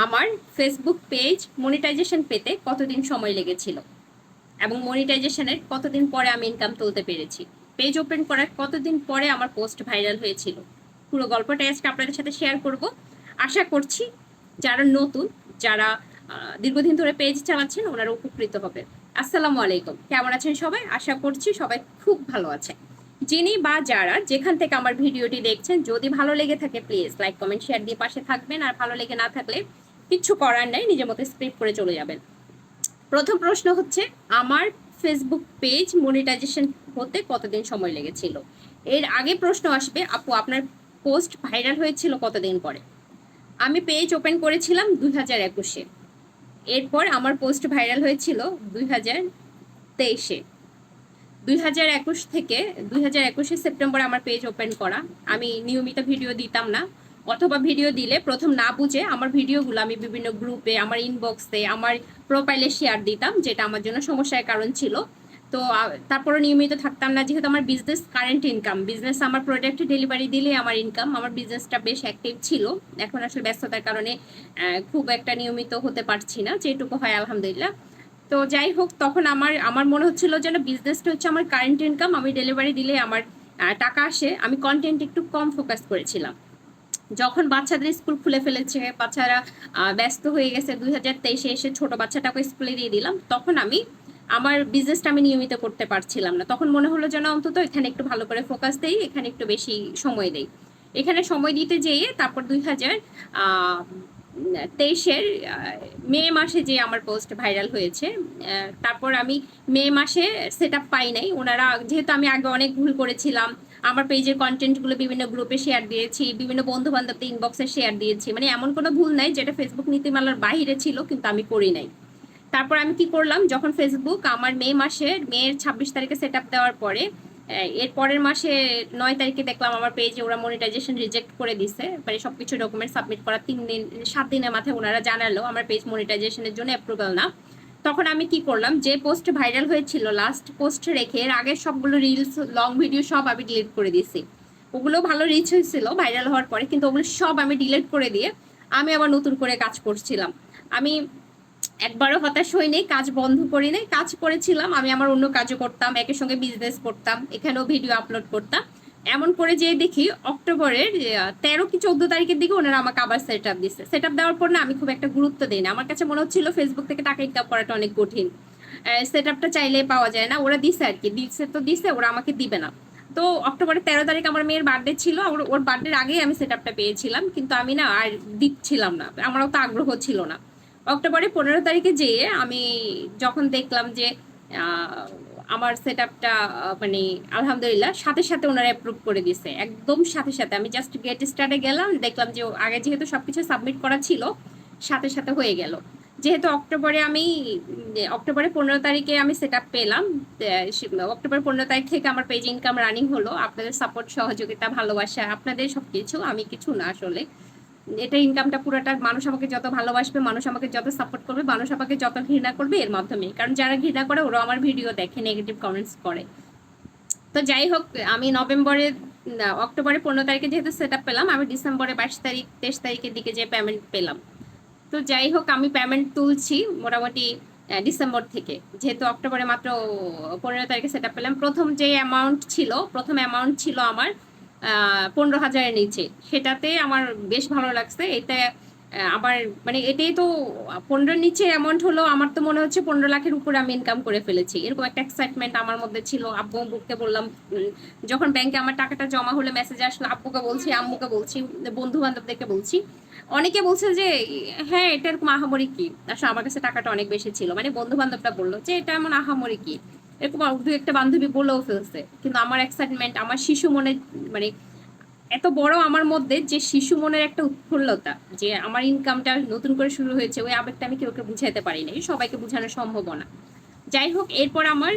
আমার Facebook page monetisation পেতে কতদিন সময় লেগেছিল এবং মনিটাইজেশনের কতদিন পরে আমি ইনকাম তুলতে পেরেছি, পেজ ওপেন করার কতদিন পরে আমার পোস্ট ভাইরাল হয়েছিল, পুরো গল্পটা আজকে আপনাদের সাথে শেয়ার করব। আশা করছি যারা নতুন, যারা দীর্ঘদিন ধরে পেজ চালাচ্ছেন ওনারা উপকৃত হবে। আসসালামু আলাইকুম, কেমন আছেন সবাই? আশা করছি সবাই খুব ভালো আছে। যিনি বা যারা যেখান থেকে আমার ভিডিওটি দেখছেন, যদি ভালো লেগে থাকে প্লিজ লাইক কমেন্ট শেয়ার দিয়ে পাশে থাকবেন, আর ভালো লেগে না থাকলে কিচ্ছু করার নাই, নিজের মতো স্ক্রিপ্ট করে চলে যাবেন। প্রথম প্রশ্ন হচ্ছে, আমার ফেসবুক পেজ মনিটাইজেশন হতে কতদিন সময় লেগেছিল। এর আগে প্রশ্ন আসবে, আপু আপনার পোস্ট ভাইরাল হয়েছিল কতদিন পরে। আমি পেজ ওপেন করেছিলাম 2021-এ, এরপর আমার পোস্ট ভাইরাল হয়েছিল 2023-এ। 2021 থেকে 2021 সেপ্টেম্বরে আমার পেজ ওপেন করা। আমি নিয়মিত ভিডিও দিতাম না, অথবা ভিডিও দিলে প্রথম না বুঝে আমার ভিডিওগুলো আমি বিভিন্ন গ্রুপে, আমার ইনবক্সে, আমার প্রোফাইলে শেয়ার দিতাম, যেটা আমার জন্য সমস্যার কারণ ছিল। তো তারপরে নিয়মিত থাকতাম না, যেহেতু আমার বিজনেস কারেন্ট ইনকাম, বিজনেস আমার প্রোডাক্ট ডেলিভারি দিলে আমার ইনকাম, আমার বিজনেসটা বেশ অ্যাক্টিভ ছিল। এখন আসলে ব্যস্ততার কারণে খুব একটা নিয়মিত হতে পারছি না, যেটুকু হয় আলহামদুলিল্লাহ। তো যাই হোক, তখন আমার আমার মনে হচ্ছিল যেন বিজনেসটা হচ্ছে আমার কারেন্ট ইনকাম, আমি ডেলিভারি দিলে আমার টাকা আসে। আমি কন্টেন্ট একটু কম ফোকাস করেছিলাম। যখন বাচ্চাদের স্কুল খুলে ফেলেছে, বাচ্চারা ব্যস্ত হয়ে গেছে, 2023-এ এসে ছোট বাচ্চাটাকে স্কুলে দিয়ে দিলাম, তখন আমি আমার বিজনেসটা আমি নিয়মিত করতে পারছিলাম না। তখন মনে হলো যেন অন্তত এখানে একটু ভালো করে ফোকাস দেই, এখানে একটু বেশি সময় দেই। এখানে সময় দিতে যেয়ে তারপর 2023-এর মে মাসে যে আমার পোস্ট ভাইরাল হয়েছে, তারপর আমি মে মাসে সেট আপ পাই নাই। ওনারা, যেহেতু আমি আগে অনেক ভুল করেছিলাম, আমার পেজের কন্টেন্টগুলো বিভিন্ন গ্রুপে শেয়ার দিয়েছি, বিভিন্ন বন্ধু বান্ধবদের ইনবক্সে শেয়ার দিয়েছি, মানে এমন কোনো ভুল নাই যেটা ফেসবুক নীতিমালার বাইরে ছিল, কিন্তু আমি করি নাই। তারপর আমি কি করলাম, যখন ফেসবুক আমার মেয়ের 26 তারিখে সেট আপ দেওয়ার পরে, এর পরের মাসে 9 তারিখে দেখলাম আমার পেজে ওরা মনিটাইজেশন রিজেক্ট করে দিছে। মানে সবকিছু ডকুমেন্ট সাবমিট করা 7 দিনের মাথায় ওনারা জানালো আমার পেজ মনিটাইজেশনের জন্য অ্যাপ্রুভাল না। তখন আমি কি করলাম, যে পোস্ট ভাইরাল হয়েছিল লাস্ট পোস্ট রেখে এর আগের সবগুলো রিলস, লং ভিডিও সব আমি ডিলিট করে দিয়েছি। ওগুলো ভালো রিচ হয়েছিল ভাইরাল হওয়ার পরে, কিন্তু ওগুলো সব আমি ডিলিট করে দিয়ে আমি আবার নতুন করে কাজ করছিলাম। আমি একবারও হতাশ হইনি, কাজ বন্ধ করি নাই, কাজ করেছিলাম। আমি আমার অন্য কাজও করতাম, একের সঙ্গে বিজনেস করতাম, এখানেও ভিডিও আপলোড করতাম। এমন করে যে দেখি অক্টোবরের 13 কি 14 তারিখের দিকে ওনারা আমাকে আবার সেট আপ দিচ্ছে। সেট আপ দেওয়ার পর না আমি খুব একটা গুরুত্ব দিই না, আমার কাছে মনে হচ্ছিল ফেসবুক থেকে টাকা ইনকাম করাটা অনেক কঠিন, সেট আপটা চাইলে পাওয়া যায় না। ওরা দিছে আর কি, দিচ্ছে তো দিছে, ওরা আমাকে দিবে না। তো অক্টোবরের 13 তারিখ আমার মেয়ের বার্থডে ছিল, ওর বার্থডের আগেই আমি সেট আপটা পেয়েছিলাম, কিন্তু আমি না আর দিচ্ছিলাম না, আমারও তো আগ্রহ ছিল না। অক্টোবরের 15 তারিখে যেয়ে আমি যখন দেখলাম যে আমার সেট আপটা মানে আলহামদুলিল্লাহ সাথে সাথে ওনারা অ্যাপ্রুভ করে দিছে, একদম সাথে সাথে। আমি জাস্ট গেট স্টার্টে গেলাম, দেখলাম যে আগে যেহেতু সবকিছু সাবমিট করা ছিল, সাথে সাথে হয়ে গেল। যেহেতু অক্টোবরের 15 তারিখে আমি সেট আপ পেলাম, অক্টোবর 15 তারিখ থেকে আমার পেজ ইনকাম রানিং হলো। আপনাদের সাপোর্ট, সহযোগিতা, ভালোবাসা, আপনাদের সবকিছু, আমি কিছু না আসলে। এটা ইনকামটা পুরোটা মানুষ আমাকে যত ভালোবাসবে, মানুষ আমাকে যত সাপোর্ট করবে, মানুষ আমাকে যত ঘৃণা করবে এর মাধ্যমে। কারণ যারা ঘৃণা করে ওরা আমার ভিডিও দেখে, নেগেটিভ কমেন্টস করে। তো যাই হোক, আমি অক্টোবরের 15 তারিখে যেহেতু সেট আপ পেলাম, আমি ডিসেম্বরের 22 তারিখ 23 তারিখের দিকে যে পেমেন্ট পেলাম। তো যাই হোক, আমি পেমেন্ট তুলছি মোটামুটি ডিসেম্বর থেকে, যেহেতু অক্টোবরে মাত্র 15 তারিখে সেট আপ পেলাম। প্রথম অ্যামাউন্ট ছিল আমার 15,000-এর নিচে, সেটাতে আমার বেশ ভালো লাগছে। এটা আমার মানে এটাই তো 15-র নিচে অ্যামাউন্ট হলো, আমার তো মনে হচ্ছে 15 লাখের উপরে আমি ইনকাম করে ফেলেছি, এরকম একটা এক্সাইটমেন্ট আমার মধ্যে ছিল। আব্বু আম্মুকে বললাম, যখন ব্যাংকে আমার টাকাটা জমা হলে মেসেজ আসলো, আব্বুকে বলছি, আম্মুকে বলছি, বন্ধু বান্ধবদেরকে বলছি। অনেকে বলছে যে হ্যাঁ এটা এরকম আহামরি কি, আসলে আমার কাছে টাকাটা অনেক বেশি ছিল। মানে বন্ধু বান্ধবটা বললো যে এটা এমন আহামরি কি, এরকম দু একটা বান্ধবী বলেও ফেলছে। কিন্তু আমার এক্সাইটমেন্ট, আমার শিশু মনে, মানে এত বড় আমার মধ্যে যে শিশু মনের একটা উৎফুল্লতা, যে আমার ইনকামটা নতুন করে শুরু হয়েছে, ওই আবেগটা আমি কেউকে বুঝাইতে পারি না, সবাইকে বোঝানো সম্ভব না। যাই হোক, এরপর আমার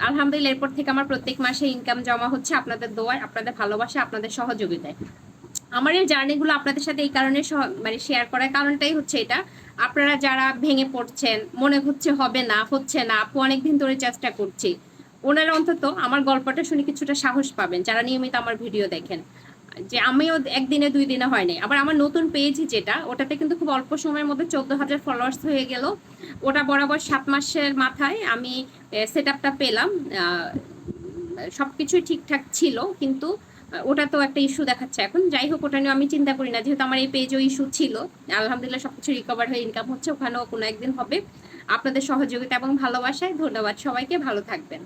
আলহামদুলিল্লাহ এরপর থেকে আমার প্রত্যেক মাসে ইনকাম জমা হচ্ছে আপনাদের দোয়ায়, আপনাদের ভালোবাসা, আপনাদের সহযোগিতায়। আমার এই জার্নিগুলো আপনাদের সাথে এই কারণে মানে শেয়ার করার কারণটাই হচ্ছে এটা, আপনারা যারা ভেঙে পড়ছেন, মনে হচ্ছে হবে না, হচ্ছে না, আপু অনেকদিন ধরে চেষ্টা করছি, ওনারা অন্তত আমার গল্পটা শুনে কিছুটা সাহস পাবেন, যারা নিয়মিত আমার ভিডিও দেখেন। যে আমিও একদিনে 2 দিনে হয়নি। আবার আমার নতুন পেজ যেটা, ওটাতে কিন্তু খুব অল্প সময়ের মধ্যে 14,000 ফলোয়ার্স হয়ে গেল। ওটা বরাবর 7 মাসের মাথায় আমি সেট আপটা পেলাম। সবকিছুই ঠিকঠাক ছিল, কিন্তু ওটা তো একটা ইস্যু দেখাচ্ছে এখন। যাই হোক, ওটা নিয়ে আমি চিন্তা করি না, যেহেতু আমার এই পেজও ইস্যু ছিল। আলহামদুলিল্লাহ সবকিছু রিকভার হয়ে ইনকাম হচ্ছে, ওখানেও কোনো একদিন হবে। আপনাদের সহযোগিতা এবং ভালোবাসায় ধন্যবাদ সবাইকে, ভালো থাকবেন।